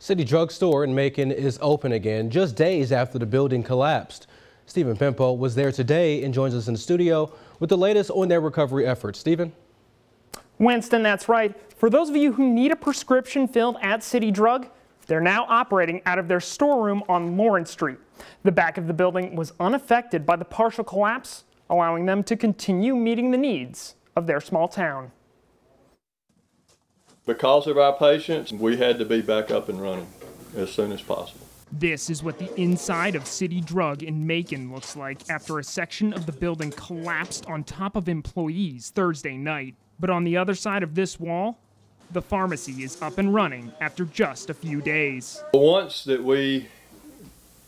City Drug Store in Macon is open again just days after the building collapsed. Stephen Pimpo was there today and joins us in the studio with the latest on their recovery efforts. Stephen? Winston, that's right. For those of you who need a prescription filled at City Drug, they're now operating out of their storeroom on Lawrence Street. The back of the building was unaffected by the partial collapse, allowing them to continue meeting the needs of their small town. Because of our patients, we had to be back up and running as soon as possible. This is what the inside of City Drug in Macon looks like after a section of the building collapsed on top of employees Thursday night. But on the other side of this wall, the pharmacy is up and running after just a few days. Once that we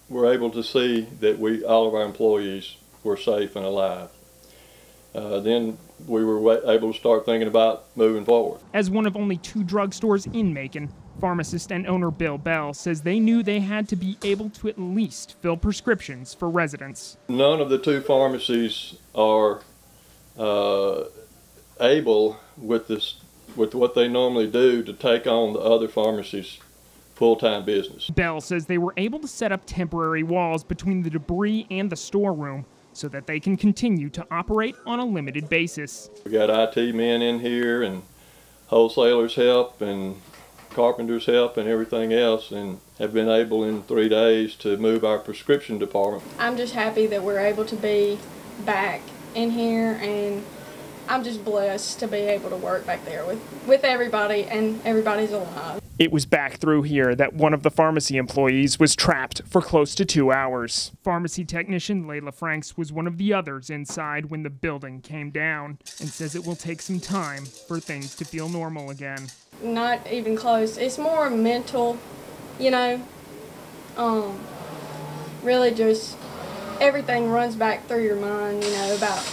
were able to see that all of our employees were safe and alive, then we were able to start thinking about moving forward. As one of only 2 drugstores in Macon, pharmacist and owner Bill Bell says they knew they had to be able to at least fill prescriptions for residents. None of the 2 pharmacies are able, with what they normally do, to take on the other pharmacies' full-time business. Bell says they were able to set up temporary walls between the debris and the storeroom so that they can continue to operate on a limited basis. We got IT men in here and wholesalers help and carpenters help and everything else, and have been able in 3 days to move our prescription department. I'm just happy that we're able to be back in here, and I'm just blessed to be able to work back there with everybody, and everybody's alive. It was back through here that one of the pharmacy employees was trapped for close to 2 hours. Pharmacy technician Layla Franks was one of the others inside when the building came down and says it will take some time for things to feel normal again. Not even close. It's more mental, you know, really just everything runs back through your mind, you know, about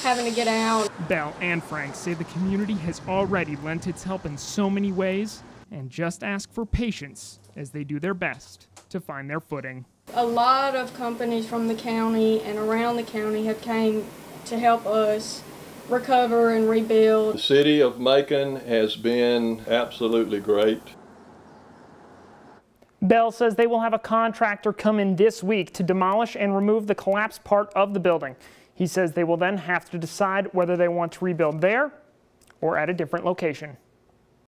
having to get out. Bell and Franks say the community has already lent its help in so many ways, and just ask for patience as they do their best to find their footing. A lot of companies from the county and around the county have came to help us recover and rebuild. The city of Macon has been absolutely great. Bell says they will have a contractor come in this week to demolish and remove the collapsed part of the building. He says they will then have to decide whether they want to rebuild there or at a different location.